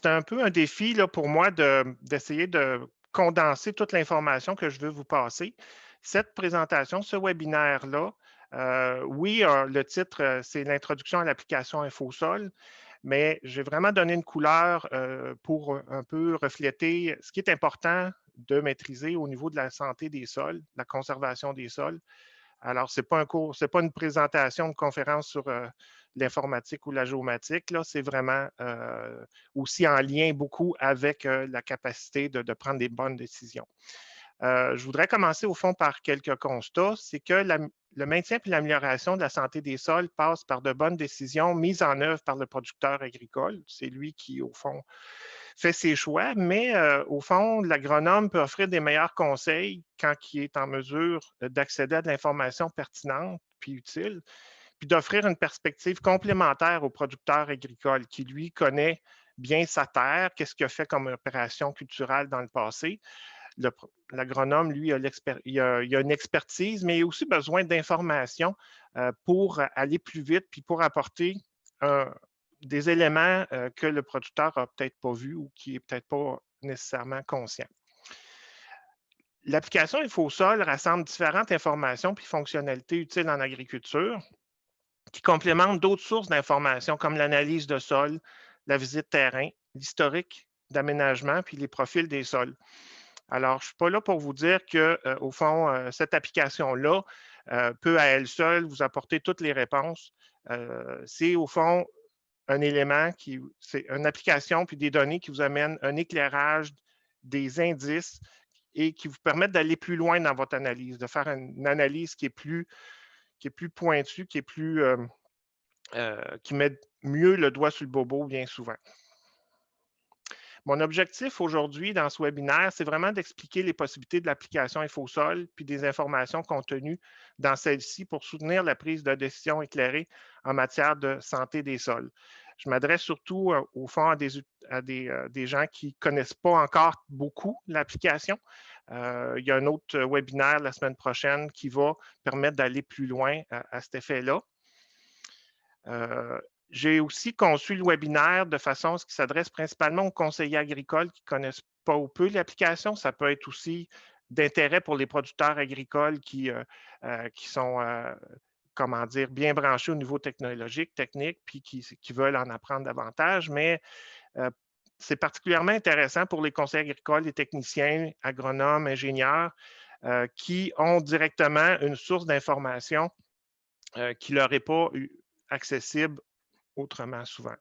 c'est un peu un défi là, pour moi d'essayer de condenser toute l'information que je veux vous passer. Cette présentation, ce webinaire-là, oui, le titre, c'est l'introduction à l'application InfoSol, mais j'ai vraiment donné une couleur pour un peu refléter ce qui est important de maîtriser au niveau de la santé des sols, la conservation des sols. Alors, ce n'est pas un cours, ce n'est pas une présentation, une conférence sur l'informatique ou la géomatique. Là, c'est vraiment aussi en lien beaucoup avec la capacité de prendre des bonnes décisions. Je voudrais commencer au fond par quelques constats. C'est que le maintien et l'amélioration de la santé des sols passe par de bonnes décisions mises en œuvre par le producteur agricole. C'est lui qui, au fond, fait ses choix, mais au fond, l'agronome peut offrir des meilleurs conseils quand il est en mesure d'accéder à de l'information pertinente puis utile, puis d'offrir une perspective complémentaire au producteur agricole qui, lui, connaît bien sa terre, qu'est-ce qu'il a fait comme opération culturelle dans le passé. L'agronome, lui, il a une expertise, mais il a aussi besoin d'informations pour aller plus vite puis pour apporter des éléments que le producteur n'a peut-être pas vus ou qui n'est peut-être pas nécessairement conscient. L'application InfoSol rassemble différentes informations puis fonctionnalités utiles en agriculture qui complémentent d'autres sources d'informations comme l'analyse de sol, la visite terrain, l'historique d'aménagement puis les profils des sols. Alors, je ne suis pas là pour vous dire que, au fond, cette application-là peut à elle seule vous apporter toutes les réponses. C'est au fond un élément c'est une application puis des données qui vous amènent un éclairage, des indices et qui vous permettent d'aller plus loin dans votre analyse, de faire une analyse qui est plus pointue, qui met mieux le doigt sur le bobo bien souvent. Mon objectif aujourd'hui dans ce webinaire, c'est vraiment d'expliquer les possibilités de l'application InfoSol puis des informations contenues dans celle-ci pour soutenir la prise de décision éclairée en matière de santé des sols. Je m'adresse surtout au fond des gens qui ne connaissent pas encore beaucoup l'application. Il y a un autre webinaire la semaine prochaine qui va permettre d'aller plus loin à cet effet-là. J'ai aussi conçu le webinaire de façon à ce qu'il s'adresse principalement aux conseillers agricoles qui ne connaissent pas ou peu l'application. Ça peut être aussi d'intérêt pour les producteurs agricoles qui sont, comment dire, bien branchés au niveau technologique, technique, puis qui veulent en apprendre davantage. Mais c'est particulièrement intéressant pour les conseillers agricoles, les techniciens, agronomes, ingénieurs qui ont directement une source d'information qui ne leur est pas accessible autrement souvent.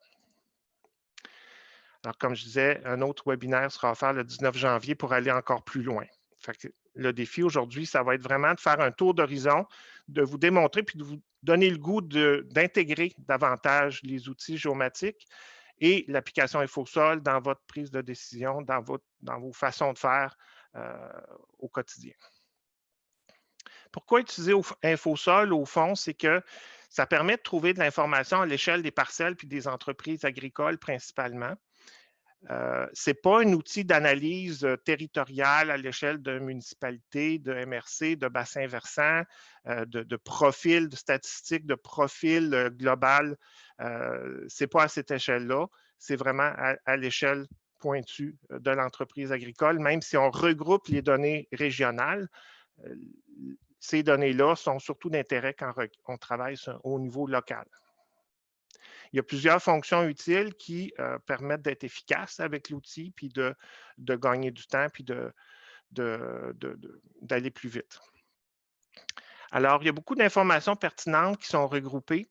Alors, comme je disais, un autre webinaire sera offert le 19 janvier pour aller encore plus loin. Fait que le défi aujourd'hui, ça va être vraiment de faire un tour d'horizon, de vous démontrer puis de vous donner le goût d'intégrer davantage les outils géomatiques et l'application InfoSol dans votre prise de décision, dans vos façons de faire au quotidien. Pourquoi utiliser InfoSol, au fond, c'est que ça permet de trouver de l'information à l'échelle des parcelles puis des entreprises agricoles principalement. Ce n'est pas un outil d'analyse territoriale à l'échelle de municipalité, de MRC, de bassin versant, de profil, de statistiques, de profil global. Ce n'est pas à cette échelle-là. C'est vraiment à l'échelle pointue de l'entreprise agricole, même si on regroupe les données régionales. Ces données-là sont surtout d'intérêt quand on travaille au niveau local. Il y a plusieurs fonctions utiles qui permettent d'être efficaces avec l'outil, puis de gagner du temps, puis d'aller plus vite. Alors, il y a beaucoup d'informations pertinentes qui sont regroupées.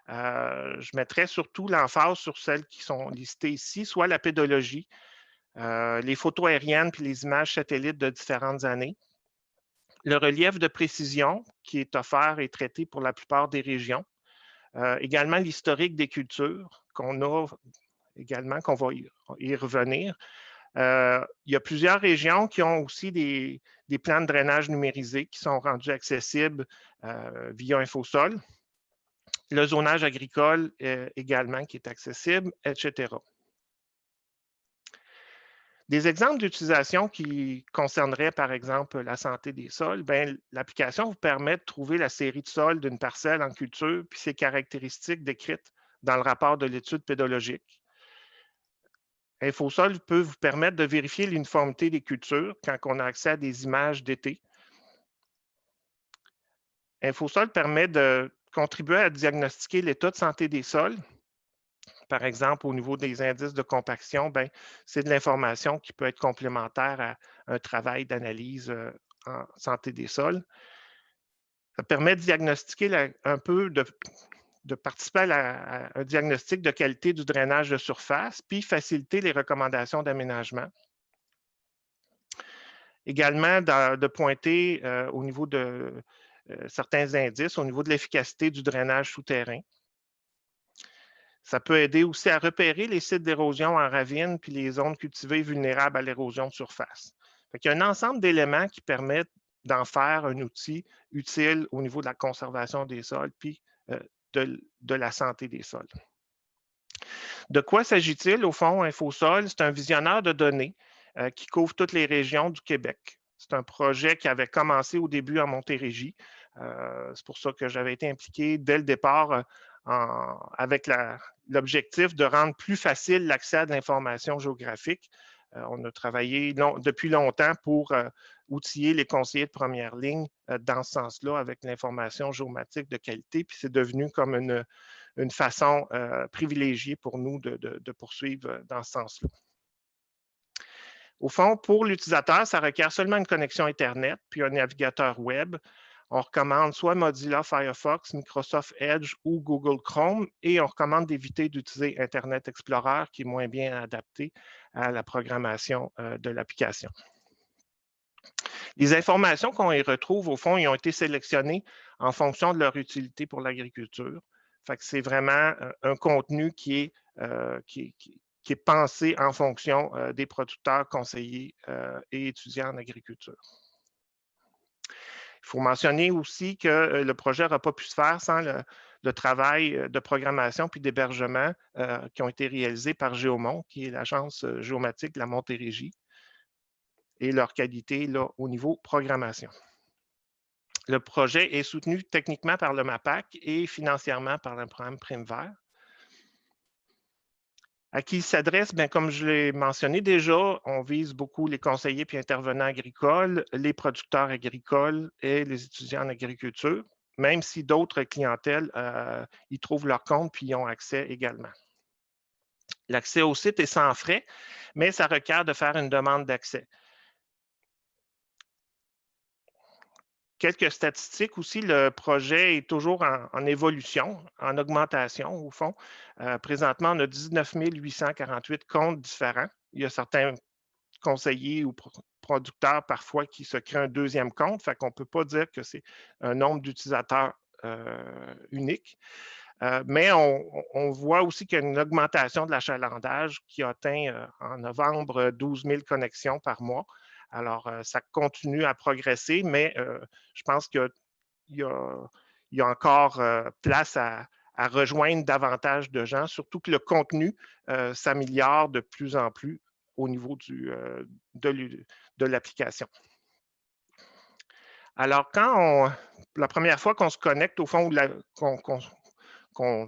Je mettrai surtout l'emphase sur celles qui sont listées ici, soit la pédologie, les photos aériennes puis les images satellites de différentes années, le relief de précision qui est offert et traité pour la plupart des régions, également l'historique des cultures qu'on a également, qu'on va y revenir. Il y a plusieurs régions qui ont aussi des plans de drainage numérisés qui sont rendus accessibles via InfoSol. Le zonage agricole également qui est accessible, etc. Des exemples d'utilisation qui concerneraient, par exemple, la santé des sols, l'application vous permet de trouver la série de sols d'une parcelle en culture puis ses caractéristiques décrites dans le rapport de l'étude pédologique. InfoSol peut vous permettre de vérifier l'uniformité des cultures quand on a accès à des images d'été. InfoSol permet de contribuer à diagnostiquer l'état de santé des sols. Par exemple, au niveau des indices de compaction, c'est de l'information qui peut être complémentaire à un travail d'analyse en santé des sols. Ça permet de diagnostiquer un peu, de participer à un diagnostic de qualité du drainage de surface, puis faciliter les recommandations d'aménagement. Également, de pointer au niveau de certains indices, au niveau de l'efficacité du drainage souterrain. Ça peut aider aussi à repérer les sites d'érosion en ravine puis les zones cultivées vulnérables à l'érosion de surface. Il y a un ensemble d'éléments qui permettent d'en faire un outil utile au niveau de la conservation des sols puis de la santé des sols. De quoi s'agit-il au fond, InfoSol? C'est un visionneur de données qui couvre toutes les régions du Québec. C'est un projet qui avait commencé au début en Montérégie. C'est pour ça que j'avais été impliqué dès le départ avec l'objectif de rendre plus facile l'accès à de l'information géographique. On a travaillé depuis longtemps pour outiller les conseillers de première ligne dans ce sens-là avec l'information géomatique de qualité, puis c'est devenu comme une façon privilégiée pour nous de poursuivre dans ce sens-là. Au fond, pour l'utilisateur, ça requiert seulement une connexion Internet puis un navigateur web. On recommande soit Mozilla Firefox, Microsoft Edge ou Google Chrome et on recommande d'éviter d'utiliser Internet Explorer qui est moins bien adapté à la programmation de l'application. Les informations qu'on y retrouve, au fond, ils ont été sélectionnées en fonction de leur utilité pour l'agriculture. C'est vraiment un contenu qui est pensé en fonction des producteurs, conseillers et étudiants en agriculture. Il faut mentionner aussi que le projet n'aura pas pu se faire sans le travail de programmation puis d'hébergement qui ont été réalisés par Géomont, qui est l'agence géomatique de la Montérégie, et leur qualité là, au niveau programmation. Le projet est soutenu techniquement par le MAPAC et financièrement par le programme Prime Vert. À qui il s'adresse? Comme je l'ai mentionné déjà, on vise beaucoup les conseillers puis intervenants agricoles, les producteurs agricoles et les étudiants en agriculture, même si d'autres clientèles y trouvent leur compte puis y ont accès également. L'accès au site est sans frais, mais ça requiert de faire une demande d'accès. Quelques statistiques aussi, le projet est toujours en évolution, en augmentation au fond. Présentement, on a 19 848 comptes différents. Il y a certains conseillers ou producteurs parfois qui se créent un deuxième compte, fait qu'on ne peut pas dire que c'est un nombre d'utilisateurs unique. Mais on voit aussi qu'il y a une augmentation de l'achalandage qui a atteint en novembre 12 000 connexions par mois. Alors, ça continue à progresser, mais je pense qu'il y a encore place à rejoindre davantage de gens, surtout que le contenu s'améliore de plus en plus au niveau de l'application. Alors, la première fois qu'on se connecte, au fond, qu'on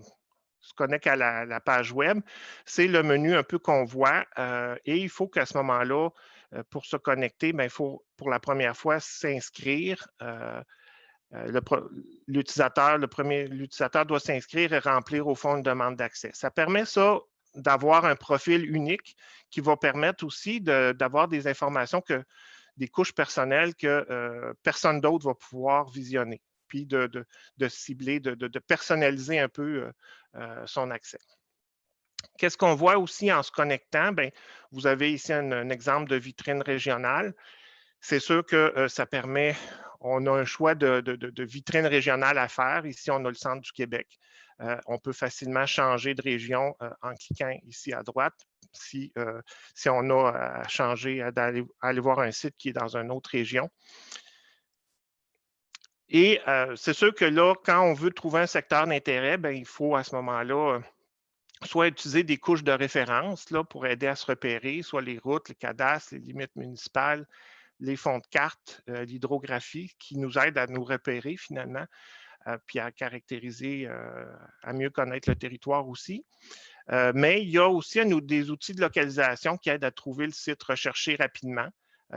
se connecte à la page web, c'est le menu un peu qu'on voit et il faut qu'à ce moment-là, pour se connecter, il faut pour la première fois s'inscrire. L'utilisateur doit s'inscrire et remplir au fond une demande d'accès. Ça permet ça d'avoir un profil unique qui va permettre aussi d'avoir des informations, des couches personnelles que personne d'autre va pouvoir visionner, puis de cibler, de personnaliser un peu son accès. Qu'est-ce qu'on voit aussi en se connectant? Vous avez ici un exemple de vitrine régionale. C'est sûr que ça permet, on a un choix de vitrine régionale à faire. Ici, on a le centre du Québec. On peut facilement changer de région en cliquant ici à droite si on a à changer, aller voir un site qui est dans une autre région. Et c'est sûr que là, quand on veut trouver un secteur d'intérêt, il faut à ce moment-là soit utiliser des couches de référence là, pour aider à se repérer, soit les routes, les cadastres, les limites municipales, les fonds de cartes, l'hydrographie, qui nous aident à nous repérer finalement, puis à caractériser, à mieux connaître le territoire aussi. Mais il y a aussi des outils de localisation qui aident à trouver le site recherché rapidement.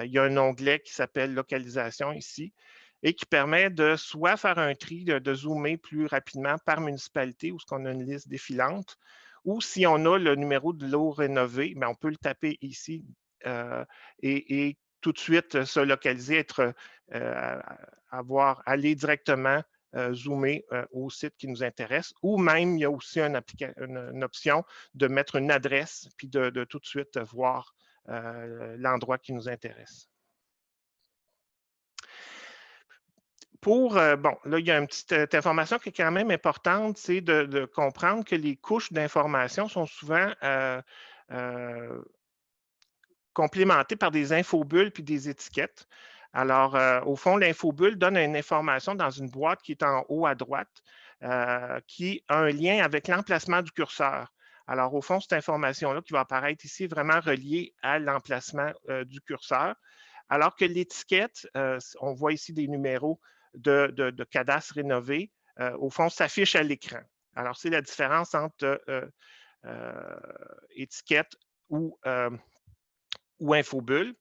Il y a un onglet qui s'appelle Localisation ici et qui permet de soit faire un tri, de zoomer plus rapidement par municipalité où on a une liste défilante, ou si on a le numéro de l'eau rénové, on peut le taper ici et tout de suite se localiser, aller directement zoomer au site qui nous intéresse, ou même il y a aussi une option de mettre une adresse puis de tout de suite voir l'endroit qui nous intéresse. Bon, là, il y a une petite information qui est quand même importante, c'est de comprendre que les couches d'information sont souvent complémentées par des infobulles puis des étiquettes. Alors, au fond, l'infobulle donne une information dans une boîte qui est en haut à droite, qui a un lien avec l'emplacement du curseur. Alors, au fond, cette information-là qui va apparaître ici est vraiment reliée à l'emplacement du curseur. Alors que l'étiquette, on voit ici des numéros de cadastre rénové, au fond, s'affiche à l'écran. Alors, c'est la différence entre étiquette ou infobulle.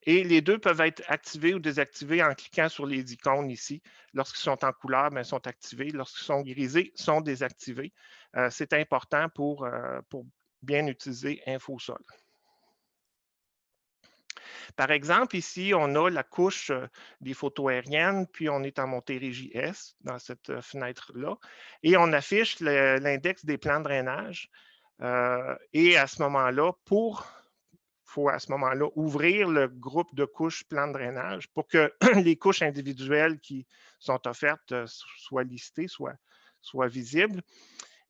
Et les deux peuvent être activés ou désactivés en cliquant sur les icônes ici. Lorsqu'ils sont en couleur, ils sont activés. Lorsqu'ils sont grisés, ils sont désactivés. C'est important pour bien utiliser InfoSol. Par exemple, ici, on a la couche des photos aériennes, puis on est en Montérégie S dans cette fenêtre-là, et on affiche l'index des plans de drainage. Et à ce moment-là, il faut à ce moment-là ouvrir le groupe de couches plan de drainage pour que les couches individuelles qui sont offertes soient listées, soient visibles.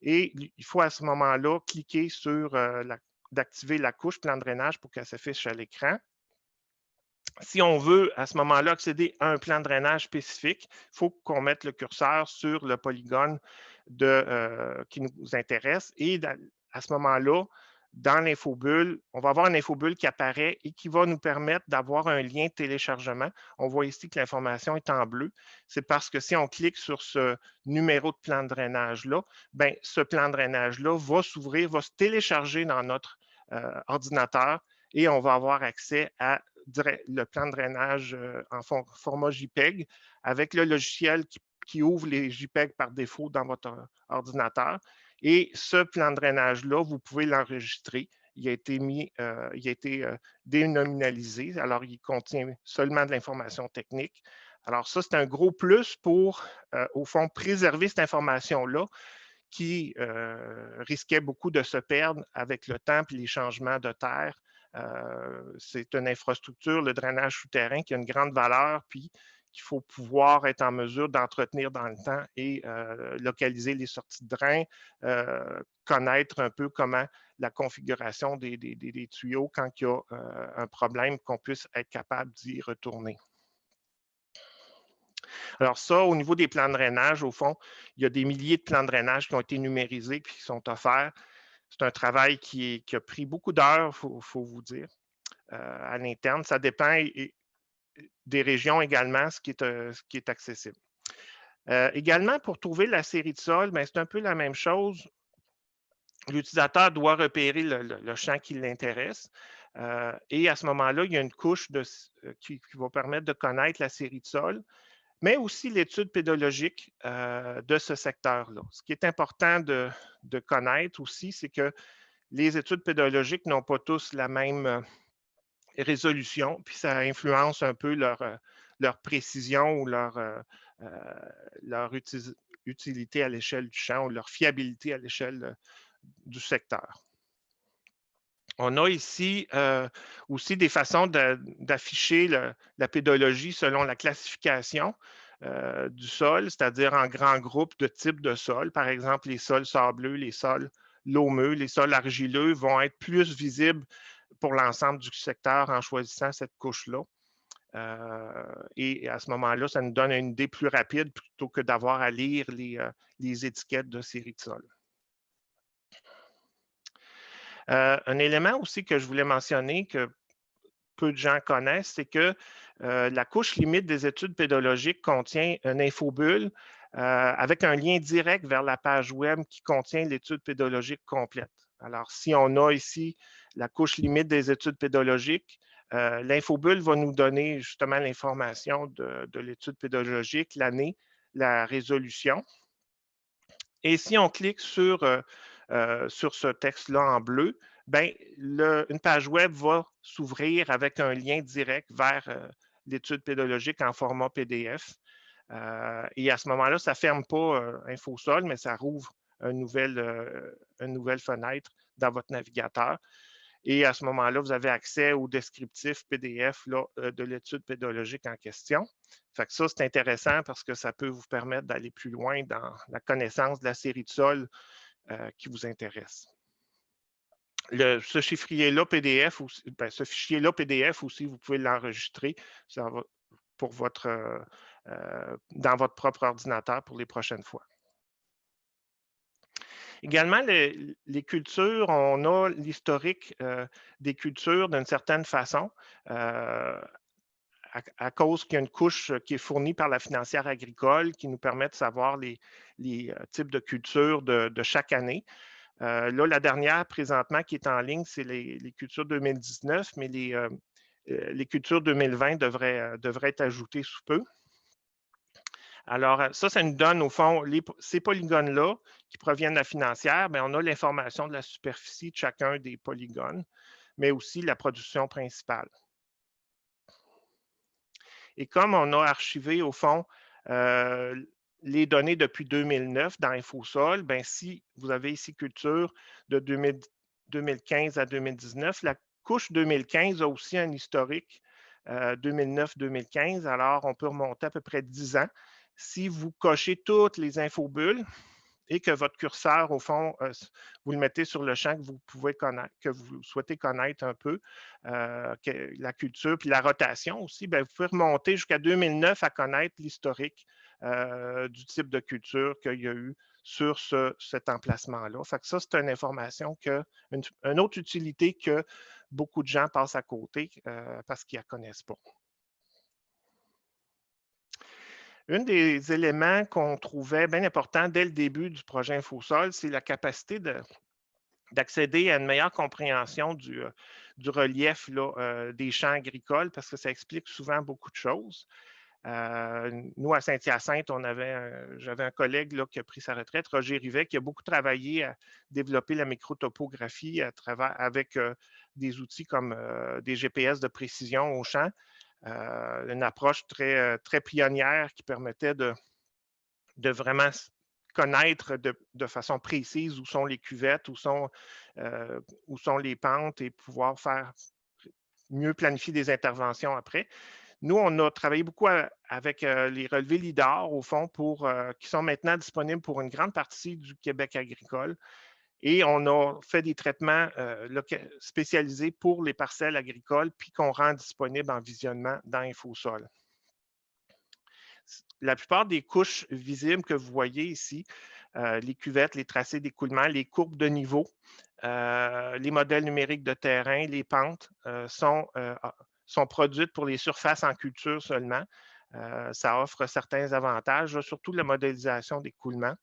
Et il faut à ce moment-là cliquer sur d'activer la couche plan de drainage pour qu'elle s'affiche à l'écran. Si on veut à ce moment-là accéder à un plan de drainage spécifique, il faut qu'on mette le curseur sur le polygone qui nous intéresse. Et à ce moment-là, dans l'infobulle, on va avoir une infobulle qui apparaît et qui va nous permettre d'avoir un lien de téléchargement. On voit ici que l'information est en bleu. C'est parce que si on clique sur ce numéro de plan de drainage-là, ce plan de drainage-là va s'ouvrir, va se télécharger dans notre ordinateur et on va avoir accès à le plan de drainage en format JPEG avec le logiciel qui ouvre les JPEG par défaut dans votre ordinateur. Et ce plan de drainage-là, vous pouvez l'enregistrer. Il a été dénominalisé, alors il contient seulement de l'information technique. Alors ça, c'est un gros plus pour, au fond, préserver cette information-là qui risquait beaucoup de se perdre avec le temps et les changements de terre. C'est une infrastructure, le drainage souterrain, qui a une grande valeur, puis qu'il faut pouvoir être en mesure d'entretenir dans le temps et localiser les sorties de drain, connaître un peu comment la configuration des tuyaux quand il y a un problème, qu'on puisse être capable d'y retourner. Alors ça, au niveau des plans de drainage, au fond, il y a des milliers de plans de drainage qui ont été numérisés et qui sont offerts. C'est un travail qui a pris beaucoup d'heures, il faut vous dire, à l'interne. Ça dépend des régions également, ce qui est accessible. Également, pour trouver la série de sol, c'est un peu la même chose. L'utilisateur doit repérer le champ qui l'intéresse. Et à ce moment-là, il y a une couche qui va permettre de connaître la série de sol, mais aussi l'étude pédologique de ce secteur-là. Ce qui est important de connaître aussi, c'est que les études pédologiques n'ont pas tous la même résolution, puis ça influence un peu leur précision ou leur utilité à l'échelle du champ ou leur fiabilité à l'échelle du secteur. On a ici aussi des façons d'afficher la pédologie selon la classification du sol, c'est-à-dire en grands groupes de types de sols. Par exemple, les sols sableux, les sols laumeux, les sols argileux vont être plus visibles pour l'ensemble du secteur en choisissant cette couche-là. Et à ce moment-là, ça nous donne une idée plus rapide plutôt que d'avoir à lire les étiquettes de série de sol. Un élément aussi que je voulais mentionner que peu de gens connaissent, c'est que la couche limite des études pédologiques contient une infobulle avec un lien direct vers la page web qui contient l'étude pédologique complète. Alors, si on a ici la couche limite des études pédologiques, l'infobulle va nous donner justement l'information de l'étude pédologique, l'année, la résolution. Et si on clique sur ce texte-là en bleu, ben, une page web va s'ouvrir avec un lien direct vers l'étude pédologique en format PDF. Et à ce moment-là, ça ne ferme pas InfoSol, mais ça rouvre une nouvelle fenêtre dans votre navigateur. Et à ce moment-là, vous avez accès au descriptif PDF là, de l'étude pédologique en question. Fait que ça, c'est intéressant parce que ça peut vous permettre d'aller plus loin dans la connaissance de la série de sols qui vous intéresse. Ce chiffrier-là PDF, aussi, ce fichier-là PDF aussi, vous pouvez l'enregistrer pour dans votre propre ordinateur pour les prochaines fois. Également, les cultures, on a l'historique des cultures d'une certaine façon, à cause qu'il y a une couche qui est fournie par la financière agricole qui nous permet de savoir les types de cultures de chaque année. Là, la dernière présentement qui est en ligne, c'est les cultures 2019, mais les cultures 2020 devraient être ajoutées sous peu. Alors, ça nous donne, au fond, ces polygones-là qui proviennent de la financière, bien, on a l'information de la superficie de chacun des polygones, mais aussi la production principale. Et comme on a archivé, au fond, les données depuis 2009 dans InfoSol, bien, si vous avez ici culture de 2015 à 2019, la couche 2015 a aussi un historique 2009-2015, alors on peut remonter à peu près 10 ans. Si vous cochez toutes les infobulles et que votre curseur, au fond, vous le mettez sur le champ que vous pouvez connaître, que vous souhaitez connaître un peu, la culture, puis la rotation aussi, bien, vous pouvez remonter jusqu'à 2009 à connaître l'historique du type de culture qu'il y a eu sur cet emplacement-là. Fait que ça, c'est une information une autre utilité que beaucoup de gens passent à côté parce qu'ils ne la connaissent pas. Un des éléments qu'on trouvait bien important dès le début du projet InfoSol, c'est la capacité d'accéder à une meilleure compréhension du relief là, des champs agricoles parce que ça explique souvent beaucoup de choses. Nous, à Saint-Hyacinthe, j'avais un collègue là, qui a pris sa retraite, Roger Rivet, qui a beaucoup travaillé à développer la microtopographie avec des outils comme des GPS de précision au champ. Une approche très pionnière qui permettait de vraiment connaître de façon précise où sont les cuvettes, où sont les pentes et pouvoir mieux planifier des interventions après. Nous, on a travaillé beaucoup avec les relevés LIDAR, au fond, qui sont maintenant disponibles pour une grande partie du Québec agricole. Et on a fait des traitements spécialisés pour les parcelles agricoles, puis qu'on rend disponibles en visionnement dans InfoSol. La plupart des couches visibles que vous voyez ici, les cuvettes, les tracés d'écoulement, les courbes de niveau, les modèles numériques de terrain, les pentes sont produites pour les surfaces en culture seulement. Ça offre certains avantages, surtout la modélisation d'écoulement.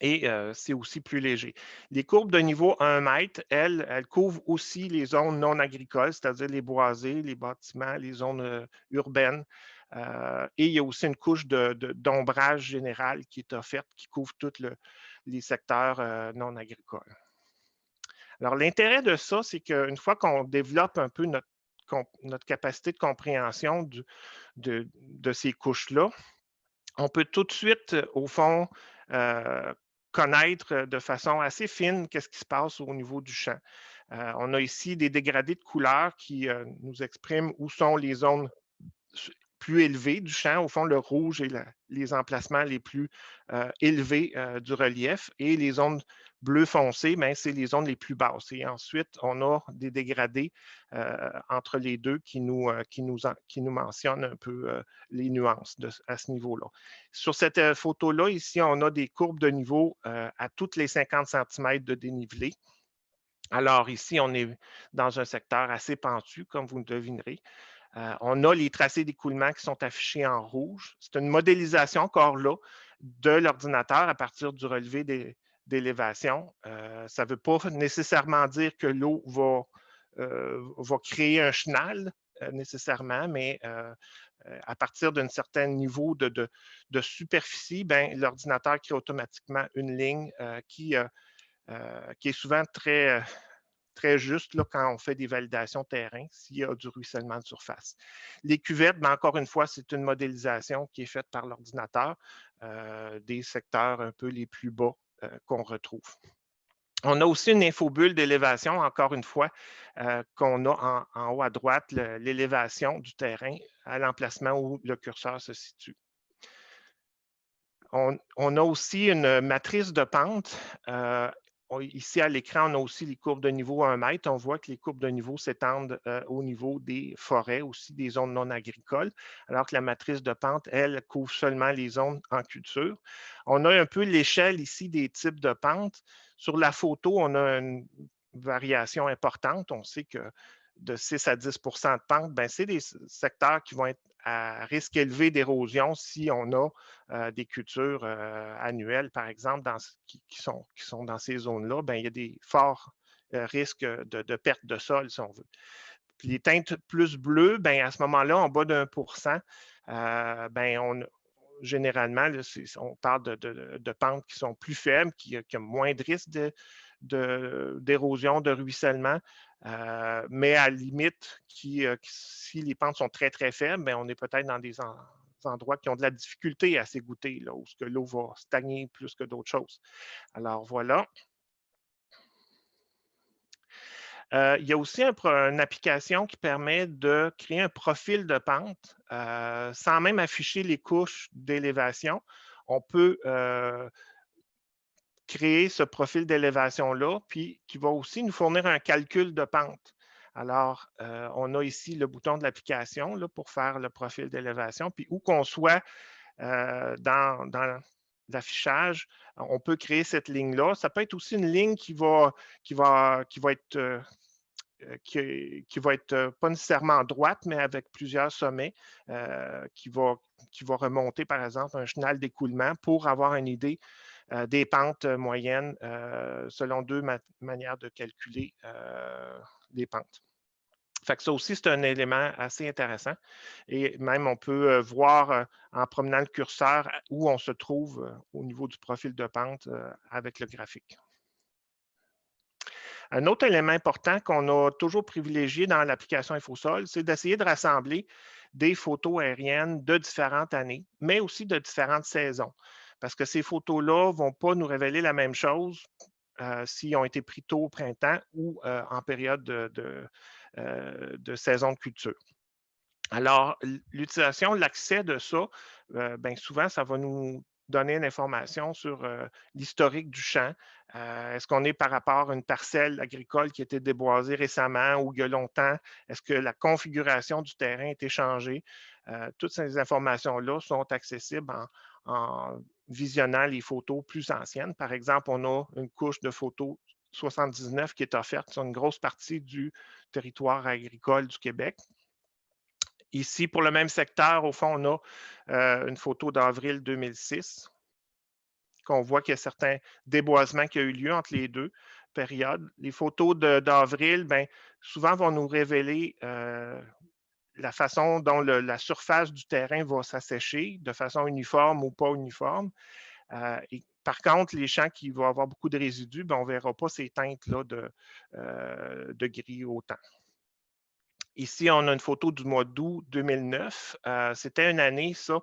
Et c'est aussi plus léger. Les courbes de niveau 1 mètre, elles couvrent aussi les zones non agricoles, c'est-à-dire les boisés, les bâtiments, les zones urbaines. Et il y a aussi une couche d'ombrage général qui est offerte, qui couvre tous les secteurs non agricoles. Alors, l'intérêt de ça, c'est qu'une fois qu'on développe un peu notre capacité de compréhension de ces couches-là, on peut tout de suite, au fond, connaître de façon assez fine qu'est-ce qui se passe au niveau du champ. On a ici des dégradés de couleurs qui nous expriment où sont les zones plus élevées du champ, au fond, le rouge et les emplacements les plus élevés du relief. Et les zones bleu foncé, ben, c'est les zones les plus basses. Et ensuite, on a des dégradés entre les deux qui nous mentionnent un peu les nuances à ce niveau-là. Sur cette photo-là, ici, on a des courbes de niveau à toutes les 50 cm de dénivelé. Alors ici, on est dans un secteur assez pentu, comme vous le devinerez. On a les tracés d'écoulement qui sont affichés en rouge. C'est une modélisation encore là de l'ordinateur à partir du relevé d'élévation. Ça ne veut pas nécessairement dire que l'eau va créer un chenal nécessairement, mais à partir d'un certain niveau de superficie, ben, l'ordinateur crée automatiquement une ligne qui est souvent très juste là, quand on fait des validations terrain, s'il y a du ruissellement de surface. Les cuvettes, ben, encore une fois, c'est une modélisation qui est faite par l'ordinateur des secteurs un peu les plus bas qu'on retrouve. On a aussi une infobulle d'élévation, encore une fois, qu'on a en haut à droite, l'élévation du terrain à l'emplacement où le curseur se situe. On a aussi une matrice de pente. Ici, à l'écran, on a aussi les courbes de niveau à 1 mètre. On voit que les courbes de niveau s'étendent au niveau des forêts, aussi des zones non agricoles, alors que la matrice de pente, elle, couvre seulement les zones en culture. On a un peu l'échelle ici des types de pentes. Sur la photo, on a une variation importante. On sait que de 6 à 10 de pente, ben, c'est des secteurs qui vont être à risque élevé d'érosion si on a des cultures annuelles, par exemple, qui sont dans ces zones-là, ben, il y a des forts risques de perte de sol, si on veut. Puis les teintes plus bleues, ben, à ce moment-là, en bas d'1 ben, généralement, là, on parle de pentes qui sont plus faibles, qui ont moins de risques d'érosion, de ruissellement. Mais à la limite, si les pentes sont très, très faibles, ben, on est peut-être dans des endroits qui ont de la difficulté à s'égoutter, là, où l'eau va stagner plus que d'autres choses. Alors voilà. Il y a aussi une application qui permet de créer un profil de pente sans même afficher les couches d'élévation. On peut créer ce profil d'élévation-là, puis qui va aussi nous fournir un calcul de pente. Alors, on a ici le bouton de l'application pour faire le profil d'élévation, puis où qu'on soit dans l'affichage, on peut créer cette ligne-là. Ça peut être aussi une ligne qui va être pas nécessairement droite, mais avec plusieurs sommets, qui va remonter, par exemple, un chenal d'écoulement pour avoir une idée des pentes moyennes selon deux manières de calculer les pentes. Fait que ça aussi, c'est un élément assez intéressant. Et même, on peut voir en promenant le curseur où on se trouve au niveau du profil de pente avec le graphique. Un autre élément important qu'on a toujours privilégié dans l'application InfoSol, c'est d'essayer de rassembler des photos aériennes de différentes années, mais aussi de différentes saisons. Parce que ces photos-là ne vont pas nous révéler la même chose s'ils ont été pris tôt au printemps ou en période de saison de culture. Alors, l'utilisation, l'accès de ça, bien souvent, ça va nous donner une information sur l'historique du champ. Est-ce qu'on est par rapport à une parcelle agricole qui a été déboisée récemment ou il y a longtemps? Est-ce que la configuration du terrain a été changée? Toutes ces informations-là sont accessibles en visionnant les photos plus anciennes. Par exemple, on a une couche de photos 79 qui est offerte sur une grosse partie du territoire agricole du Québec. Ici, pour le même secteur, au fond, on a une photo d'avril 2006, qu'on voit qu'il y a certains déboisements qui ont eu lieu entre les deux périodes. Les photos d'avril, ben, souvent vont nous révéler la façon dont la surface du terrain va s'assécher, de façon uniforme ou pas uniforme. Par contre, les champs qui vont avoir beaucoup de résidus, ben, on ne verra pas ces teintes-là de gris autant. Ici, on a une photo du mois d'août 2009. C'était une année, ça,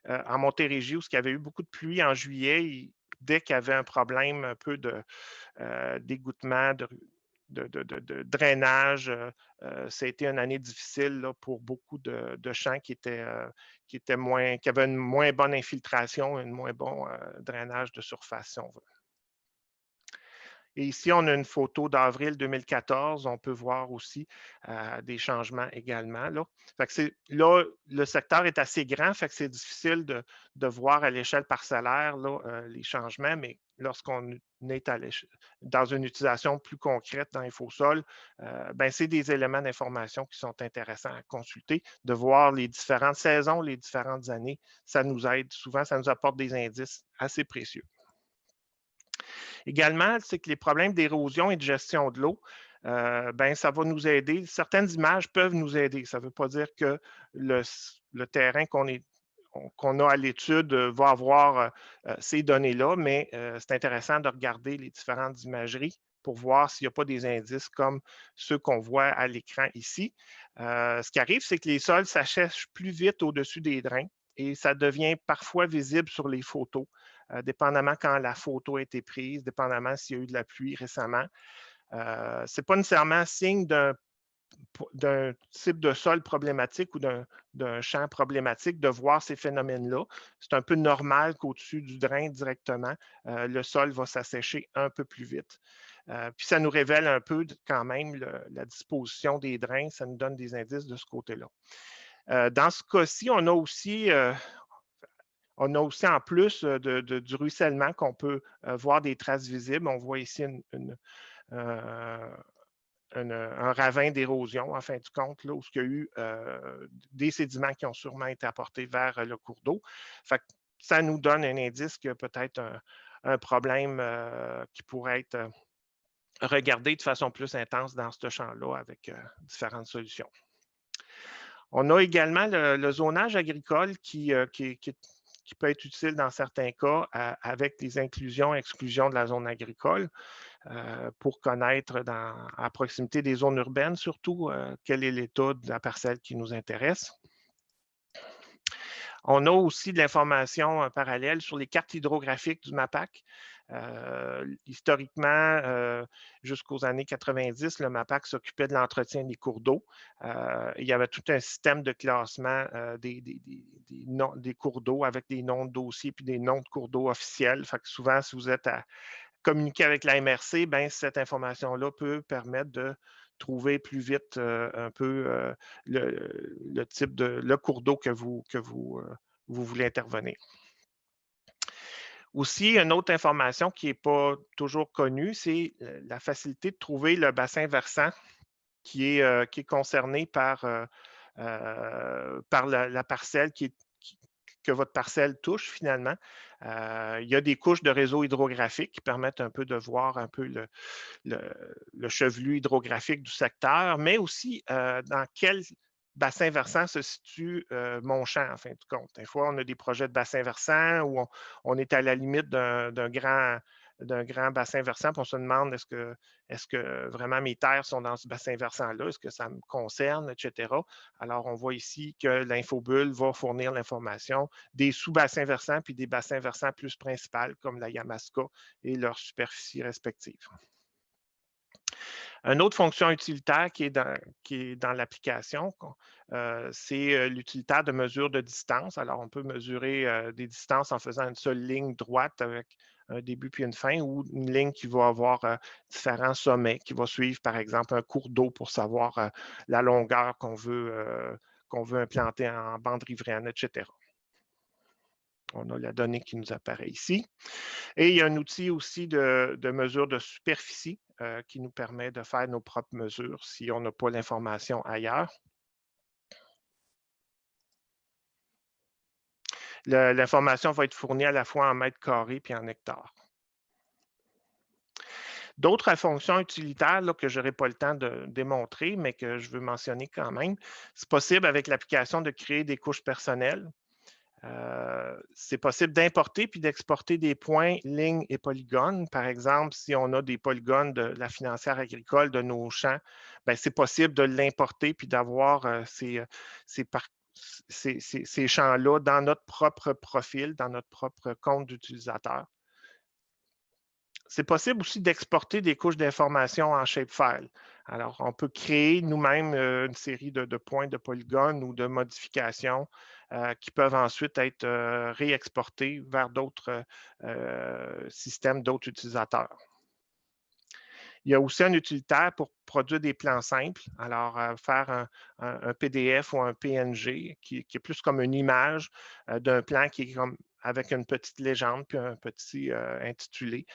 en Montérégie, où il y avait eu beaucoup de pluie en juillet. Dès qu'il y avait un problème un peu d'égouttement, de drainage, ça a été une année difficile là, pour beaucoup de champs qui avaient une moins bonne infiltration, un moins bon drainage de surface, si on veut. Et ici, on a une photo d'avril 2014. On peut voir aussi des changements également. Là. Fait que là, le secteur est assez grand, fait que c'est difficile de voir à l'échelle parcellaire là, les changements, mais lorsqu'on est dans une utilisation plus concrète dans InfoSol, ben, c'est des éléments d'information qui sont intéressants à consulter, de voir les différentes saisons, les différentes années. Ça nous aide souvent, ça nous apporte des indices assez précieux. Également, c'est que les problèmes d'érosion et de gestion de l'eau, ben, ça va nous aider. Certaines images peuvent nous aider. Ça ne veut pas dire que le terrain qu'on a à l'étude va avoir ces données-là, mais c'est intéressant de regarder les différentes imageries pour voir s'il n'y a pas des indices comme ceux qu'on voit à l'écran ici. Ce qui arrive, c'est que les sols s'assèchent plus vite au-dessus des drains et ça devient parfois visible sur les photos, dépendamment quand la photo a été prise, dépendamment s'il y a eu de la pluie récemment. Ce n'est pas nécessairement signe d'un type de sol problématique ou d'un champ problématique de voir ces phénomènes-là. C'est un peu normal qu'au-dessus du drain directement, le sol va s'assécher un peu plus vite. Puis ça nous révèle un peu quand même la disposition des drains, ça nous donne des indices de ce côté-là. Dans ce cas-ci, on a aussi en plus du ruissellement qu'on peut voir des traces visibles. On voit ici un ravin d'érosion, en fin de compte, là, où il y a eu des sédiments qui ont sûrement été apportés vers le cours d'eau. Ça nous donne un indice qu'il y a peut-être un problème qui pourrait être regardé de façon plus intense dans ce champ-là avec différentes solutions. On a également le zonage agricole qui peut être utile dans certains cas avec des inclusions et exclusions de la zone agricole pour connaître à proximité des zones urbaines, surtout quel est l'état de la parcelle qui nous intéresse. On a aussi de l'information parallèle sur les cartes hydrographiques du MAPAC. Historiquement, jusqu'aux années 90, le MAPAC s'occupait de l'entretien des cours d'eau. Il y avait tout un système de classement des cours d'eau avec des noms de dossiers puis des noms de cours d'eau officiels. Fait que souvent, si vous êtes à communiquer avec la MRC, ben, cette information-là peut permettre de trouver plus vite un peu le type le cours d'eau que vous voulez intervenir. Aussi, une autre information qui n'est pas toujours connue, c'est la facilité de trouver le bassin versant qui est concerné par la parcelle que votre parcelle touche finalement. Il y a des couches de réseau hydrographique qui permettent un peu de voir un peu le chevelu hydrographique du secteur, mais aussi dans quel bassin versant se situe mon champ, en fin de compte. Des fois, on a des projets de bassin versant où on est à la limite d'un grand bassin versant, puis on se demande est-ce que vraiment mes terres sont dans ce bassin versant-là, est-ce que ça me concerne, etc. Alors, on voit ici que l'infobulle va fournir l'information des sous-bassins versants puis des bassins versants plus principaux comme la Yamaska et leurs superficies respectives. Une autre fonction utilitaire qui est dans l'application, c'est l'utilitaire de mesure de distance. Alors, on peut mesurer des distances en faisant une seule ligne droite avec un début puis une fin ou une ligne qui va avoir différents sommets, qui va suivre, par exemple, un cours d'eau pour savoir la longueur qu'on veut implanter en bande riveraine, etc. On a la donnée qui nous apparaît ici. Et il y a un outil aussi de mesure de superficie qui nous permet de faire nos propres mesures si on n'a pas l'information ailleurs. L'information va être fournie à la fois en mètres carrés et en hectares. D'autres fonctions utilitaires là, que je n'aurai pas le temps de démontrer, mais que je veux mentionner quand même, c'est possible avec l'application de créer des couches personnelles. C'est possible d'importer puis d'exporter des points, lignes et polygones. Par exemple, si on a des polygones de la financière agricole de nos champs, c'est possible de l'importer puis d'avoir ces champs-là dans notre propre profil, dans notre propre compte d'utilisateur. C'est possible aussi d'exporter des couches d'informations en shapefile. Alors, on peut créer nous-mêmes une série de points de polygones ou de modifications qui peuvent ensuite être réexportés vers d'autres systèmes, d'autres utilisateurs. Il y a aussi un utilitaire pour produire des plans simples. Alors, faire un PDF ou un PNG qui est plus comme une image d'un plan qui est comme avec une petite légende puis un petit intitulé.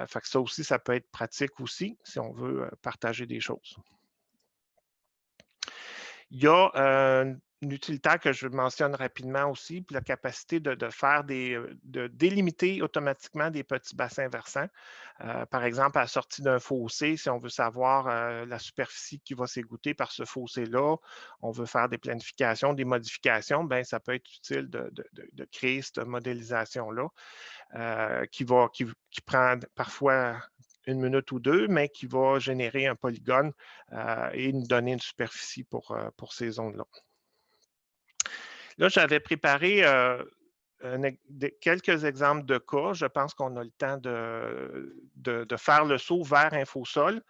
Fait que ça aussi, ça peut être pratique aussi si on veut partager des choses. Il y a utilitaire que je mentionne rapidement aussi, puis la capacité de faire de délimiter automatiquement des petits bassins versants. Par exemple, à la sortie d'un fossé, si on veut savoir la superficie qui va s'égoutter par ce fossé-là, on veut faire des planifications, des modifications, bien, ça peut être utile de créer cette modélisation-là qui prend parfois une minute ou deux, mais qui va générer un polygone et nous donner une superficie pour ces zones-là. Là, j'avais préparé quelques exemples de cas. Je pense qu'on a le temps de faire le saut vers InfoSol.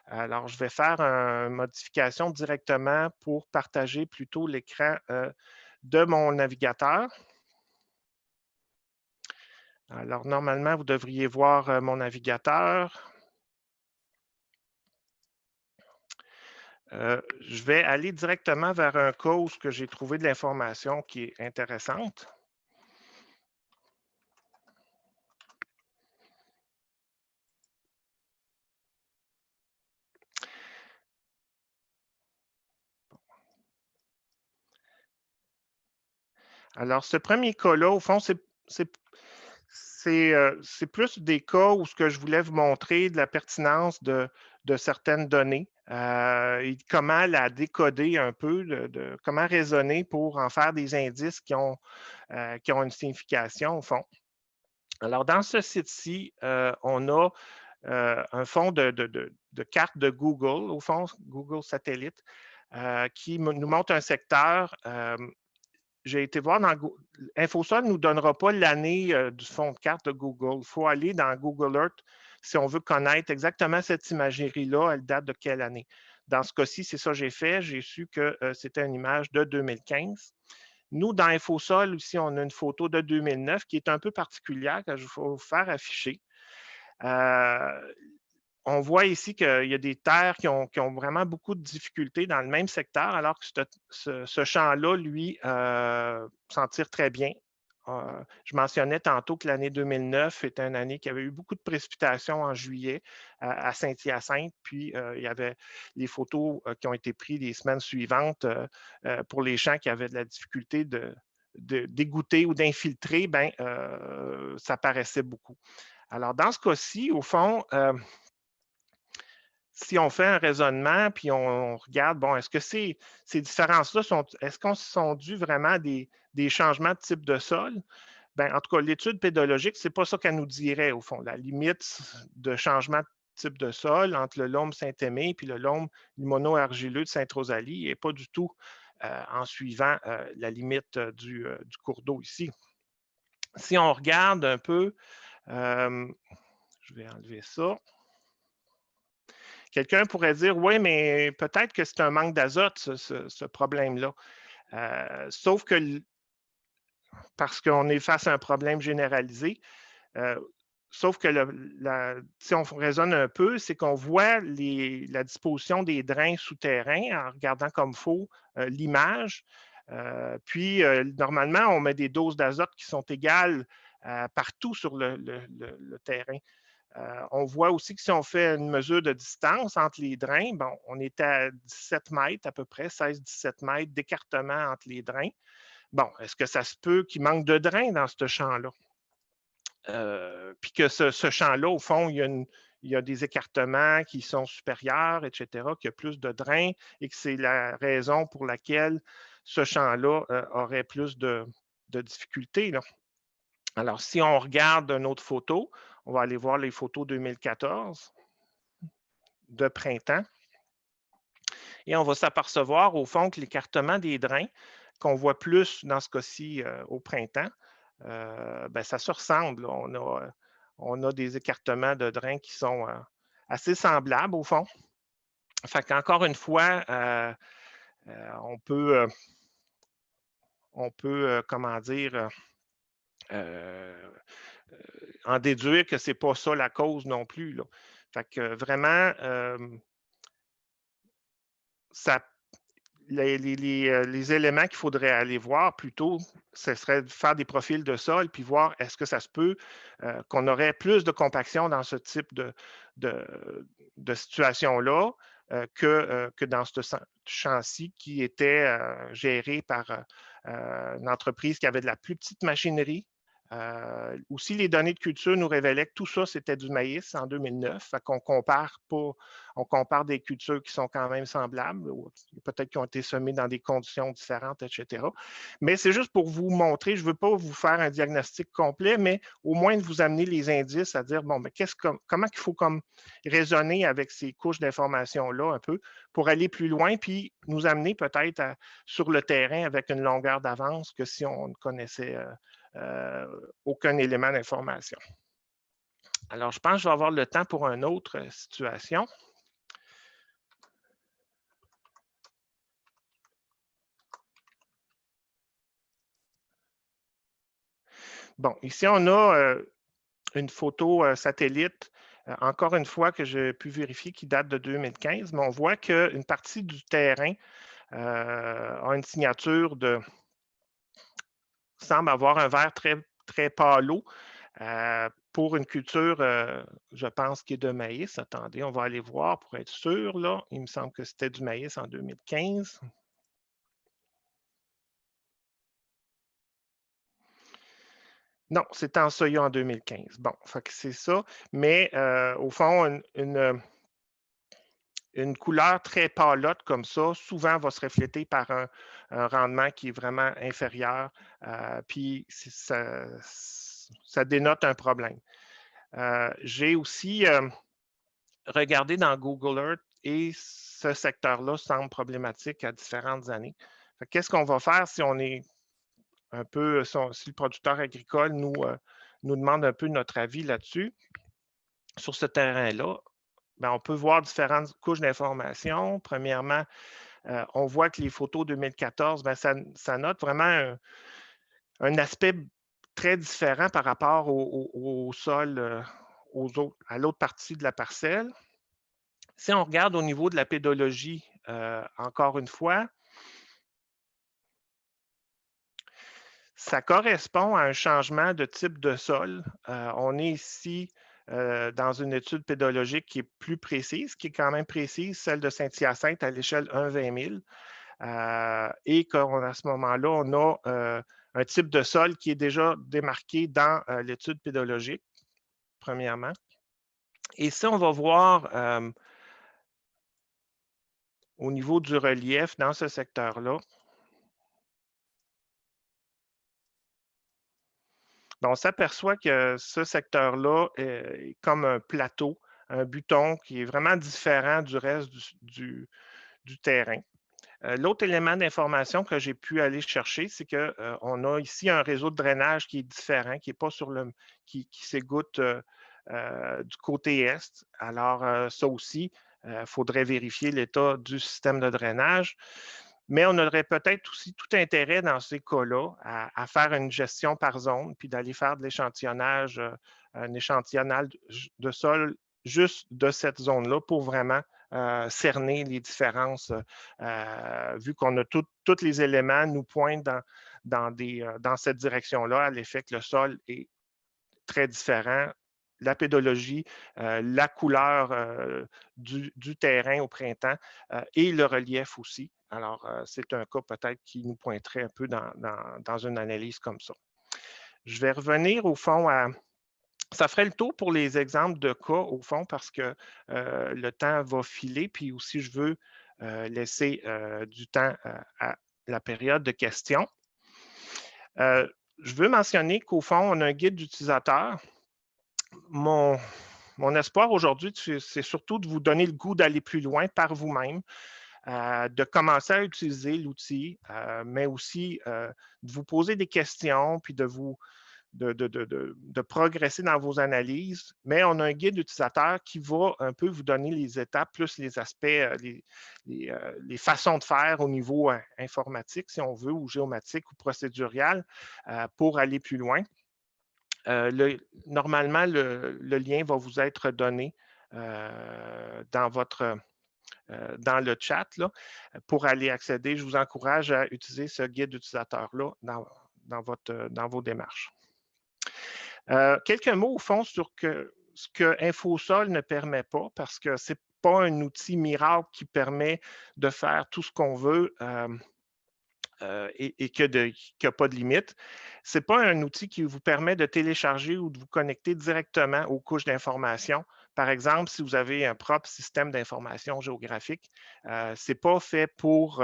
Alors, je vais faire une modification directement pour partager plutôt l'écran de mon navigateur. Alors, normalement, vous devriez voir mon navigateur. Je vais aller directement vers un cas où j'ai trouvé de l'information qui est intéressante. Alors, ce premier cas-là, au fond, c'est plus des cas où ce que je voulais vous montrer de la pertinence de certaines données et comment la décoder un peu, comment raisonner pour en faire des indices qui ont une signification au fond. Alors, dans ce site-ci, on a un fond de carte de Google, au fond, Google Satellite, qui nous montre un secteur. J'ai été voir dans InfoSol ne nous donnera pas l'année du fond de carte de Google. Il faut aller dans Google Earth si on veut connaître exactement cette imagerie-là, elle date de quelle année. Dans ce cas-ci, c'est ça que j'ai fait. J'ai su que c'était une image de 2015. Nous, dans InfoSol, ici, on a une photo de 2009 qui est un peu particulière que je vais vous faire afficher. On voit ici qu'il y a des terres qui ont vraiment beaucoup de difficultés dans le même secteur, alors que ce champ-là, lui, s'en tire très bien. Je mentionnais tantôt que l'année 2009 était une année qui avait eu beaucoup de précipitations en juillet à Saint-Hyacinthe, puis il y avait les photos qui ont été prises les semaines suivantes pour les champs qui avaient de la difficulté d'égoutter ou d'infiltrer, ben, ça paraissait beaucoup. Alors, dans ce cas-ci, au fond, si on fait un raisonnement, puis on regarde, bon, est-ce que ces différences-là est-ce qu'on sont dues vraiment à des changements de type de sol? Bien, en tout cas, l'étude pédologique, ce n'est pas ça qu'elle nous dirait, au fond. La limite de changement de type de sol entre le Lôme Saint-Aimé et le Lôme limono-argileux de Sainte-Rosalie n'est pas du tout en suivant la limite du cours d'eau ici. Si on regarde un peu, je vais enlever ça. Quelqu'un pourrait dire, oui, mais peut-être que c'est un manque d'azote, ce problème-là. Sauf que, parce qu'on est face à un problème généralisé, sauf que si on raisonne un peu, c'est qu'on voit la disposition des drains souterrains en regardant comme faux l'image. Puis, normalement, on met des doses d'azote qui sont égales partout sur le terrain. On voit aussi que si on fait une mesure de distance entre les drains, bon, on est à 17 mètres à peu près, 16-17 mètres d'écartement entre les drains. Bon, est-ce que ça se peut qu'il manque de drains dans ce champ-là? Puis que ce champ-là, au fond, il y a des écartements qui sont supérieurs, etc., qu'il y a plus de drains et que c'est la raison pour laquelle ce champ-là aurait plus de difficultés, là. Alors, si on regarde une autre photo, on va aller voir les photos 2014 de printemps. Et on va s'apercevoir, au fond, que l'écartement des drains, qu'on voit plus dans ce cas-ci au printemps, ben, ça se ressemble. On a des écartements de drains qui sont assez semblables, au fond. Fait qu'encore une fois, on peut comment dire, en déduire que ce n'est pas ça la cause non plus, là. Fait que vraiment, ça, les éléments qu'il faudrait aller voir plutôt, ce serait de faire des profils de sol puis voir est-ce que ça se peut qu'on aurait plus de compaction dans ce type de situation-là. que dans ce champ-ci qui était géré par une entreprise qui avait de la plus petite machinerie. Aussi, les données de culture nous révélaient que tout ça, c'était du maïs en 2009. Fait qu'on compare pas, on compare des cultures qui sont quand même semblables, peut-être qui ont été semées dans des conditions différentes, etc. Mais c'est juste pour vous montrer, je ne veux pas vous faire un diagnostic complet, mais au moins de vous amener les indices à dire, bon, mais comment il faut comme raisonner avec ces couches d'informations-là un peu pour aller plus loin, puis nous amener peut-être sur le terrain avec une longueur d'avance que si on ne connaissait aucun élément d'information. Alors, je pense que je vais avoir le temps pour une autre situation. Bon, ici, on a une photo satellite, encore une fois, que j'ai pu vérifier qui date de 2015, mais on voit qu'une partie du terrain a une signature semble avoir un vert très, très pâle pour une culture, je pense, qui est de maïs. Attendez, on va aller voir pour être sûr. Là. Il me semble que c'était du maïs en 2015. Non, c'était en soya en 2015. Bon, c'est ça. Mais au fond, une couleur très pâlotte comme ça, souvent va se refléter par un rendement qui est vraiment inférieur. Puis ça dénote un problème. J'ai aussi regardé dans Google Earth et ce secteur-là semble problématique à différentes années. Qu'est-ce qu'on va faire si on est un peu, si le producteur agricole nous demande un peu notre avis là-dessus, sur ce terrain-là? Bien, on peut voir différentes couches d'informations. Premièrement, on voit que les photos 2014, bien, ça note vraiment un aspect très différent par rapport au sol, à l'autre partie de la parcelle. Si on regarde au niveau de la pédologie, encore une fois, ça correspond à un changement de type de sol. On est ici dans une étude pédologique qui est plus précise, qui est quand même précise, celle de Saint-Hyacinthe à l'échelle 1/20 000. Et qu'à ce moment-là, on a un type de sol qui est déjà démarqué dans l'étude pédologique, premièrement. Et si on va voir au niveau du relief dans ce secteur-là, on s'aperçoit que ce secteur-là est comme un plateau, un buton qui est vraiment différent du reste du terrain. L'autre élément d'information que j'ai pu aller chercher, c'est qu'on a ici un réseau de drainage qui est différent, qui n'est pas sur le qui s'égoutte du côté est. Alors, ça aussi, il faudrait vérifier l'état du système de drainage. Mais on aurait peut-être aussi tout intérêt dans ces cas-là à faire une gestion par zone, puis d'aller faire de l'échantillonnage, un échantillonnage de sol juste de cette zone-là pour vraiment cerner les différences, vu qu'on a tous les éléments nous pointent dans cette direction-là, à l'effet que le sol est très différent. La pédologie, la couleur du terrain au printemps et le relief aussi. Alors, c'est un cas peut-être qui nous pointerait un peu dans une analyse comme ça. Je vais revenir au fond à. Ça ferait le tour pour les exemples de cas, au fond, parce que le temps va filer, puis aussi je veux laisser du temps à la période de questions. Je veux mentionner qu'au fond, on a un guide d'utilisateur. Mon espoir aujourd'hui, c'est surtout de vous donner le goût d'aller plus loin par vous-même, de commencer à utiliser l'outil, mais aussi de vous poser des questions, puis de progresser dans vos analyses. Mais on a un guide utilisateur qui va un peu vous donner les étapes, plus les aspects, les façons de faire au niveau informatique, si on veut, ou géomatique ou procédurial, pour aller plus loin. Normalement, le lien va vous être donné dans le chat là, pour aller accéder. Je vous encourage à utiliser ce guide utilisateur-là dans vos démarches. Quelques mots au fond sur ce que InfoSol ne permet pas, parce que pas un outil miracle qui permet de faire tout ce qu'on veut. Et qui n'a pas de limite. Ce n'est pas un outil qui vous permet de télécharger ou de vous connecter directement aux couches d'information. Par exemple, si vous avez un propre système d'information géographique, ce n'est pas fait pour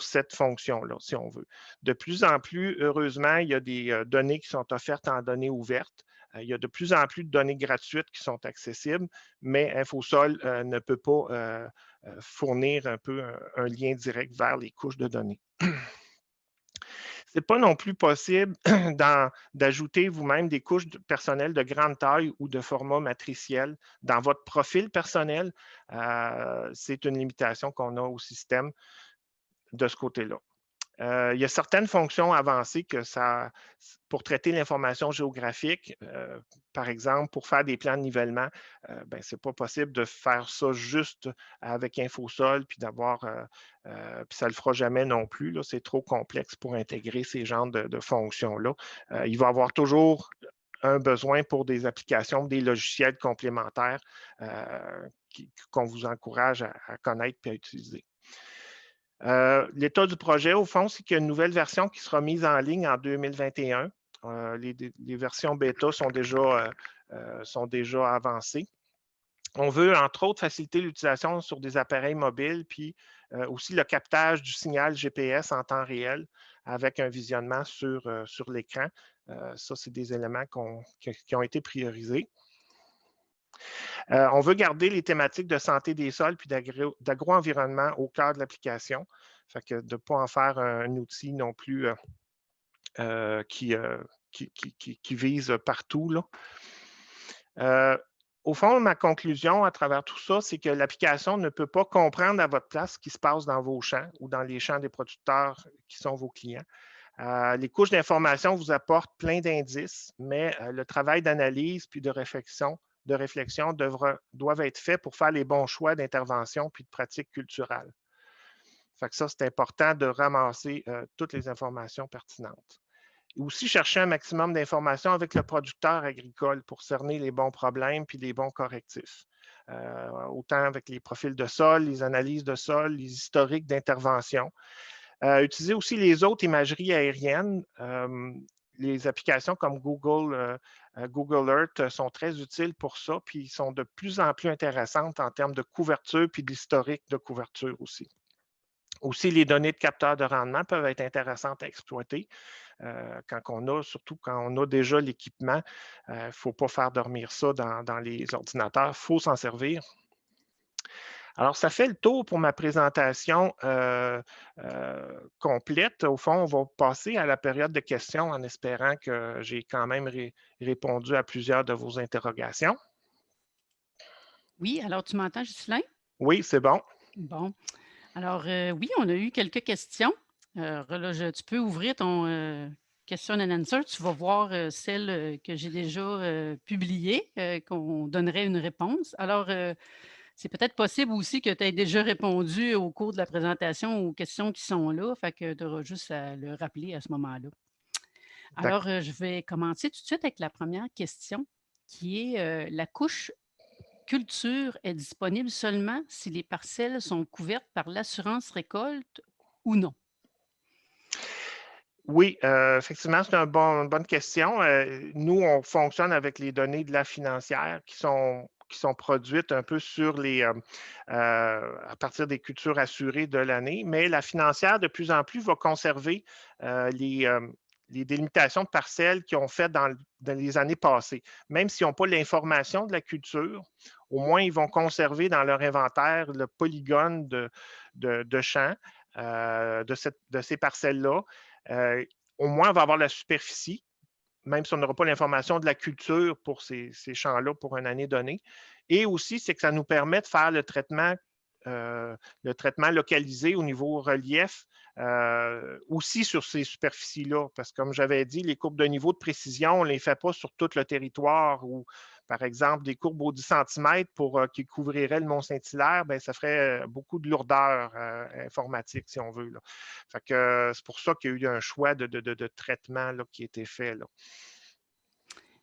cette fonction-là, si on veut. De plus en plus, heureusement, il y a des données qui sont offertes en données ouvertes. Il y a de plus en plus de données gratuites qui sont accessibles, mais InfoSol ne peut pas fournir un peu un lien direct vers les couches de données. Ce n'est pas non plus possible d'ajouter vous-même des couches personnelles de grande taille ou de format matriciel dans votre profil personnel. C'est une limitation qu'on a au système de ce côté-là. Il y a certaines fonctions avancées pour traiter l'information géographique, par exemple, pour faire des plans de nivellement, ce n'est pas possible de faire ça juste avec InfoSol, puis puis ça ne le fera jamais non plus. C'est trop complexe pour intégrer ces genres de fonctions-là. Il va y avoir toujours un besoin pour des applications, des logiciels complémentaires qu'on vous encourage à connaître et à utiliser. L'état du projet, au fond, c'est qu'il y a une nouvelle version qui sera mise en ligne en 2021. Les versions bêta sont déjà avancées. On veut, entre autres, faciliter l'utilisation sur des appareils mobiles, puis aussi le captage du signal GPS en temps réel avec un visionnement sur l'écran. Ça, c'est des éléments qui ont été priorisés. On veut garder les thématiques de santé des sols puis d'agro-environnement au cœur de l'application. Fait que de ne pas en faire un outil non plus qui vise partout, là. Au fond, ma conclusion à travers tout ça, c'est que l'application ne peut pas comprendre à votre place ce qui se passe dans vos champs ou dans les champs des producteurs qui sont vos clients. Les couches d'information vous apportent plein d'indices, mais le travail d'analyse puis de réflexion doivent être faits pour faire les bons choix d'intervention puis de pratiques culturelles. Fait que ça, c'est important de ramasser toutes les informations pertinentes. Et aussi chercher un maximum d'informations avec le producteur agricole pour cerner les bons problèmes puis les bons correctifs. Autant avec les profils de sol, les analyses de sol, les historiques d'intervention. Utiliser aussi les autres imageries aériennes. Les applications comme Google Earth sont très utiles pour ça, puis ils sont de plus en plus intéressantes en termes de couverture puis d'historique de couverture aussi. Aussi, les données de capteurs de rendement peuvent être intéressantes à exploiter surtout quand on a déjà l'équipement. Il ne faut pas faire dormir ça dans les ordinateurs, il faut s'en servir. Alors, ça fait le tour pour ma présentation complète. Au fond, on va passer à la période de questions en espérant que j'ai quand même répondu à plusieurs de vos interrogations. Oui, alors tu m'entends, Ghislain? Oui, c'est bon. Bon. Alors, oui, on a eu quelques questions. Là, tu peux ouvrir ton question and answer. Tu vas voir celle que j'ai déjà publiée, qu'on donnerait une réponse. Alors, c'est peut-être possible aussi que tu aies déjà répondu au cours de la présentation aux questions qui sont là. Fait que tu auras juste à le rappeler à ce moment-là. Alors, je vais commencer tout de suite avec la première question qui est la couche culture est disponible seulement si les parcelles sont couvertes par l'assurance récolte ou non? Oui, effectivement, c'est une bonne question. Nous, on fonctionne avec les données de la financière qui sont produites un peu à partir des cultures assurées de l'année, mais la financière, de plus en plus, va conserver les délimitations de parcelles qu'ils ont faites dans les années passées. Même s'ils n'ont pas l'information de la culture, au moins, ils vont conserver dans leur inventaire le polygone de champs de ces parcelles-là. Au moins, on va avoir la superficie, même si on n'aura pas l'information de la culture pour ces champs-là pour une année donnée. Et aussi, c'est que ça nous permet de faire le traitement localisé au niveau relief, aussi sur ces superficies-là. Parce que, comme j'avais dit, les courbes de niveau de précision, on ne les fait pas sur tout le territoire ou, par exemple, des courbes au 10 cm qui couvriraient le Mont-Saint-Hilaire, ça ferait beaucoup de lourdeur informatique, si on veut, là. Fait que, c'est pour ça qu'il y a eu un choix de traitement là, qui a été fait, là.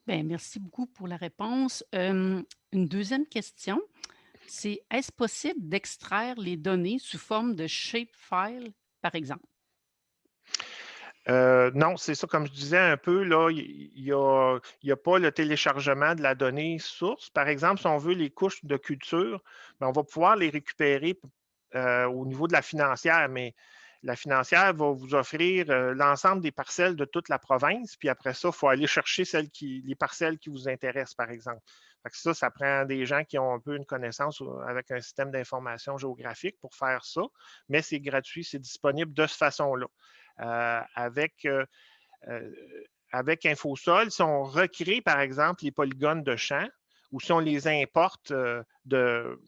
Bien, merci beaucoup pour la réponse. Une deuxième question. Est-ce possible d'extraire les données sous forme de shapefile, par exemple? Non, c'est ça, comme je disais un peu, là, il y a pas le téléchargement de la donnée source. Par exemple, si on veut les couches de culture, ben, on va pouvoir les récupérer au niveau de la financière, mais la financière va vous offrir l'ensemble des parcelles de toute la province, puis après ça, il faut aller chercher les parcelles qui vous intéressent, par exemple. Fait que ça prend des gens qui ont un peu une connaissance avec un système d'information géographique pour faire ça, mais c'est gratuit, c'est disponible de cette façon-là. Euh, avec, euh, euh, avec InfoSol, si on recrée, par exemple, les polygones de champ, ou si on les importe de, de,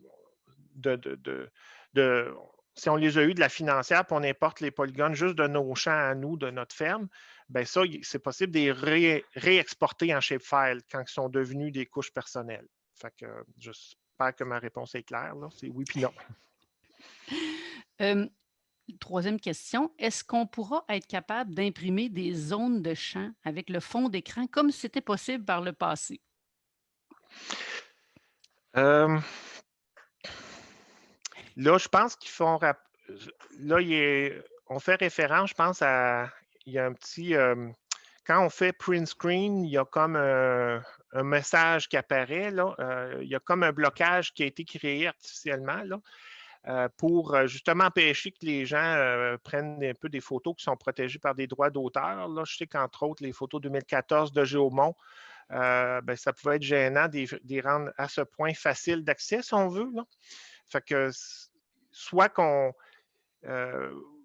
de, de si on les a eus de la financière, puis on importe les polygones juste de nos champs à nous, de notre ferme, bien ça, c'est possible de les réexporter en shapefile quand ils sont devenus des couches personnelles. Fait que j'espère que ma réponse est claire. C'est oui puis non. Euh, Troisième question, est-ce qu'on pourra être capable d'imprimer des zones de champ avec le fond d'écran comme c'était possible par le passé? Euh, Là, je pense qu'ils font. Là, on fait référence, je pense, à. Il y a un petit. Quand on fait print screen, il y a comme un message qui apparaît. Là. Il y a comme un blocage qui a été créé artificiellement là, pour justement empêcher que les gens prennent un peu des photos qui sont protégées par des droits d'auteur. Là. Je sais qu'entre autres, les photos 2014 de Géomont, ben, ça pouvait être gênant de les rendre à ce point facile d'accès, si on veut. Là. Fait que soit qu'on.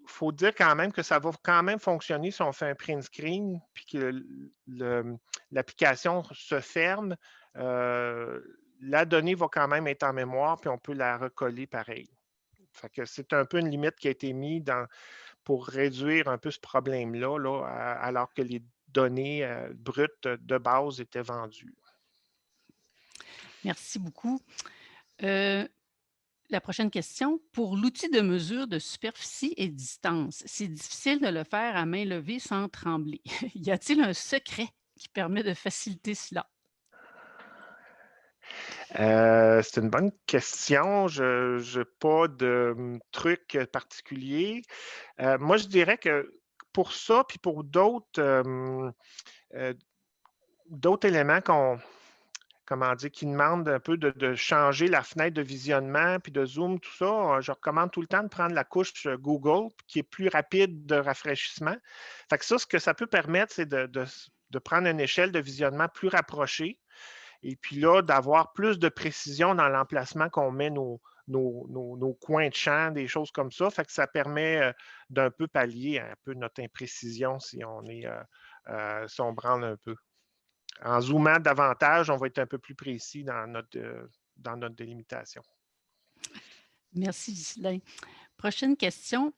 Faut dire quand même que ça va quand même fonctionner si on fait un print screen puis que l'application se ferme. euh, la donnée va quand même être en mémoire puis on peut la recoller pareil. Fait que c'est un peu une limite qui a été mise pour réduire un peu ce problème-là, là, alors que les données brutes de base étaient vendues. Merci beaucoup. La prochaine question. Pour l'outil de mesure de superficie et distance, c'est difficile de le faire à main levée sans trembler. Y a-t-il un secret qui permet de faciliter cela? C'est une bonne question. Je n'ai pas de truc particulier. Moi, je dirais que pour ça, puis pour euh, d'autres éléments comment dire, qui demandent un peu de changer la fenêtre de visionnement, puis de zoom, tout ça, je recommande tout le temps de prendre la couche Google, qui est plus rapide de rafraîchissement. Fait que ça, ce que ça peut permettre, c'est de prendre une échelle de visionnement plus rapprochée, et puis là, d'avoir plus de précision dans l'emplacement qu'on met nos coins de champ, des choses comme ça. Fait que ça permet d'un peu pallier un peu notre imprécision si on branle un peu. En zoomant davantage, on va être un peu plus précis dans notre délimitation. Merci, Ghislain. Prochaine question.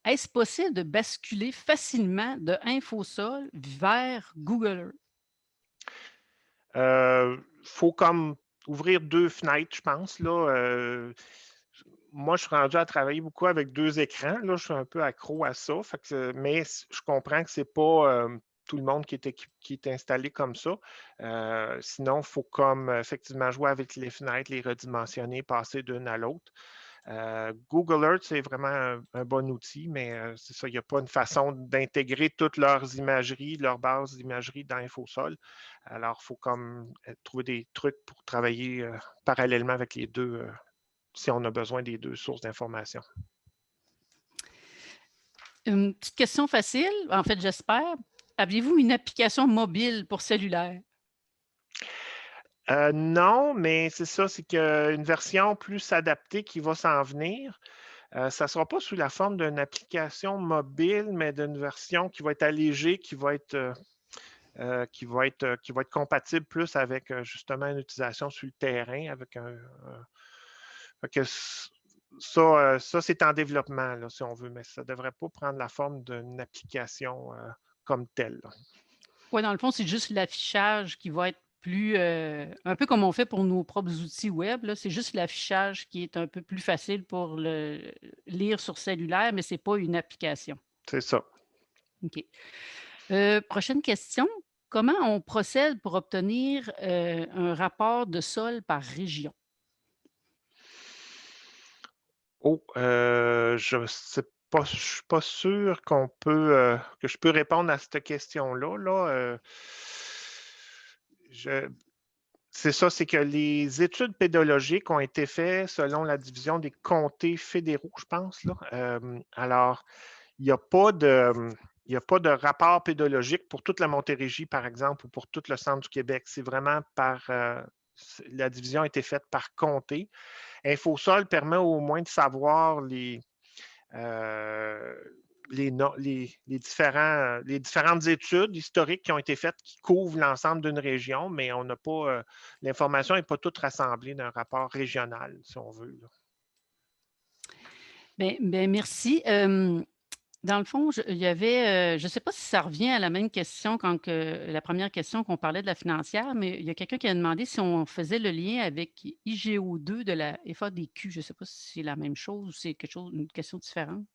Est-ce possible de basculer facilement de InfoSol vers Google Earth? Faut comme ouvrir deux fenêtres, je pense. Là. Moi, je suis rendu à travailler beaucoup avec deux écrans. Là, je suis un peu accro à ça. Mais je comprends que ce n'est pas tout le monde qui est installé comme ça. Sinon, il faut comme effectivement jouer avec les fenêtres, les redimensionner, passer d'une à l'autre. Google Earth, c'est vraiment un bon outil, mais c'est ça, il n'y a pas une façon d'intégrer toutes leurs imageries, leurs bases d'imagerie dans InfoSol. Alors, il faut comme trouver des trucs pour travailler parallèlement avec les deux, si on a besoin des deux sources d'information. Une petite question facile, en fait, j'espère. Aviez-vous une application mobile pour cellulaire? Non, mais c'est ça, c'est qu'une version plus adaptée qui va s'en venir. Ça ne sera pas sous la forme d'une application mobile, mais d'une version qui va être allégée, qui va être compatible plus avec justement une utilisation sur le terrain, avec ça, c'est en développement, là, si on veut, mais ça ne devrait pas prendre la forme d'une application comme telle. Oui, dans le fond, c'est juste l'affichage qui va être plus, un peu comme on fait pour nos propres outils web, là, c'est juste l'affichage qui est un peu plus facile pour le lire sur cellulaire, mais ce n'est pas une application. C'est ça. OK. Prochaine question. Comment on procède pour obtenir un rapport de sol par région? Oh, je sais pas, je suis pas sûr que je peux répondre à cette question-là, là. Je C'est ça, c'est que les études pédologiques ont été faites selon la division des comtés fédéraux, je pense, là. Alors, il n'y a pas de, il y a pas de rapport pédologique pour toute la Montérégie, par exemple, ou pour tout le centre du Québec. C'est vraiment la division a été faite par comté. Infosol permet au moins de savoir euh, les différentes études historiques qui ont été faites qui couvrent l'ensemble d'une région, mais on n'a pas l'information n'est pas toute rassemblée d'un rapport régional, si on veut, là. Ben, merci. Dans le fond, il y avait, je ne sais pas si ça revient à la même question quand la première question qu'on parlait de la financière, mais il y a quelqu'un qui a demandé si on faisait le lien avec IGO2 de la FADQ. Je ne sais pas si c'est la même chose ou c'est une question différente.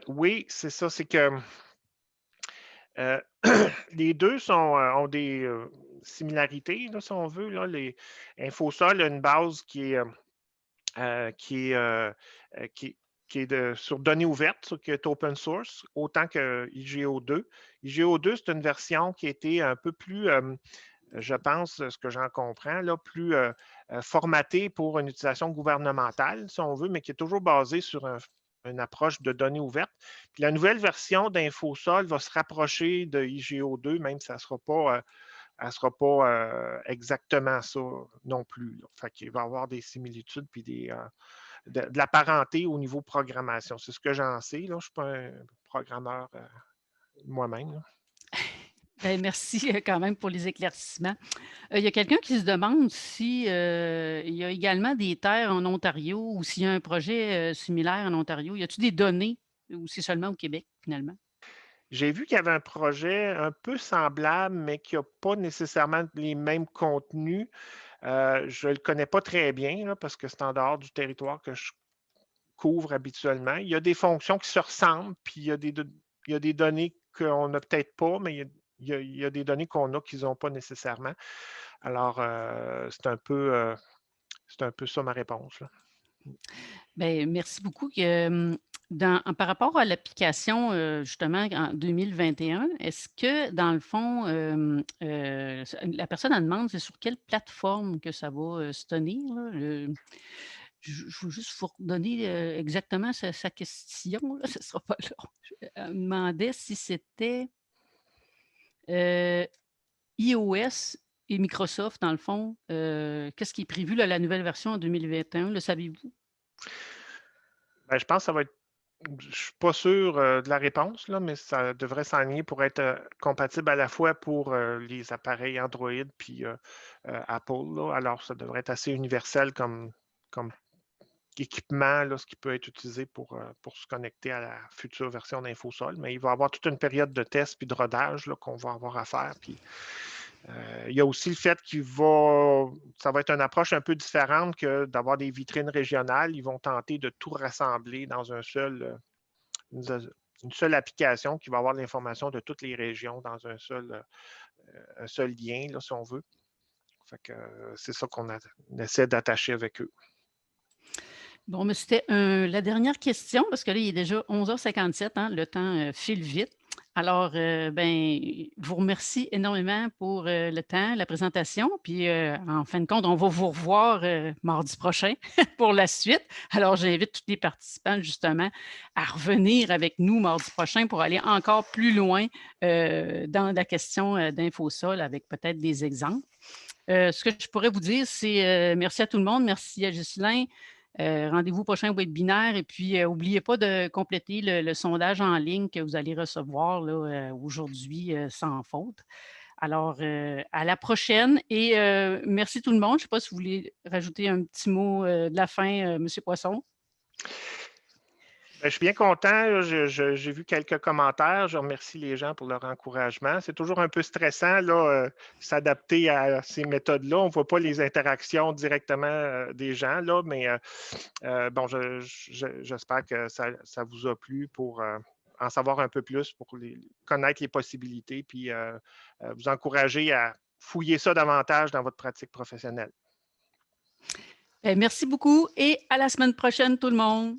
Oui, c'est ça, c'est que euh, les deux ont des similarités, là, si on veut. Là. Infosol a une base qui est, qui est sur données ouvertes, qui est open source, autant que IGO2. IGO2, c'est une version qui a été un peu plus, je pense, ce que j'en comprends, là, plus formatée pour une utilisation gouvernementale, si on veut, mais qui est toujours basée sur une approche de données ouvertes. Puis la nouvelle version d'InfoSol va se rapprocher de IGO2, même si elle sera pas exactement ça non plus, là. Fait qu'il va y avoir des similitudes puis de la parenté au niveau programmation. C'est ce que j'en sais. Là. Je ne suis pas un programmeur moi-même, là. Ben, merci quand même pour les éclaircissements. Il y a quelqu'un qui se demande si il y a également des terres en Ontario ou s'il y a un projet similaire en Ontario. Y a-t-il des données ou c'est seulement au Québec finalement? J'ai vu qu'il y avait un projet un peu semblable, mais qui n'a pas nécessairement les mêmes contenus. Je ne le connais pas très bien là, parce que c'est en dehors du territoire que je couvre habituellement. Il y a des fonctions qui se ressemblent, puis il y a des données qu'on n'a peut-être pas, mais il y a des données qu'on a qu'ils n'ont pas nécessairement. Alors, c'est un peu ça ma réponse, là. Ben, merci beaucoup. Par rapport à l'application, justement, en 2021, est-ce que, dans le fond, la personne, elle demande, c'est sur quelle plateforme que ça va se tenir, là? Je veux juste vous redonner exactement sa question, là, ce ne sera pas long. Elle me demandait si c'était euh, iOS et Microsoft, dans le fond, qu'est-ce qui est prévu, là, la nouvelle version en 2021, le savez-vous? Ben, je pense que ça va être. Je ne suis pas sûr de la réponse, là, mais ça devrait s'enligner pour être compatible à la fois pour les appareils Android puis Apple, là. Alors, ça devrait être assez universel comme équipement, là, ce qui peut être utilisé pour se connecter à la future version d'InfoSol. Mais il va y avoir toute une période de test puis de rodage là, qu'on va avoir à faire. Puis, il y a aussi le fait ça va être une approche un peu différente que d'avoir des vitrines régionales. Ils vont tenter de tout rassembler dans une seule application qui va avoir l'information de toutes les régions dans un seul lien, là, si on veut. Fait que, c'est ça on essaie d'attacher avec eux. Bon, mais c'était la dernière question, parce que là, il est déjà 11h57, hein, le temps file vite. Alors, ben, je vous remercie énormément pour le temps, la présentation. Puis, en fin de compte, on va vous revoir mardi prochain pour la suite. Alors, j'invite tous les participants, justement, à revenir avec nous mardi prochain pour aller encore plus loin dans la question d'InfoSol avec peut-être des exemples. Ce que je pourrais vous dire, c'est merci à tout le monde. Merci à Ghislain. Rendez-vous au prochain webinaire et puis n'oubliez pas de compléter le sondage en ligne que vous allez recevoir là, aujourd'hui sans faute. Alors, à la prochaine et merci tout le monde. Je ne sais pas si vous voulez rajouter un petit mot de la fin, M. Poisson. Ben, je suis bien content. J'ai vu quelques commentaires. Je remercie les gens pour leur encouragement. C'est toujours un peu stressant, là, s'adapter à ces méthodes-là. On ne voit pas les interactions directement des gens, là, mais bon, j'espère que ça vous a plu pour en savoir un peu plus, pour connaître les possibilités, puis vous encourager à fouiller ça davantage dans votre pratique professionnelle. Ben, merci beaucoup et à la semaine prochaine, tout le monde.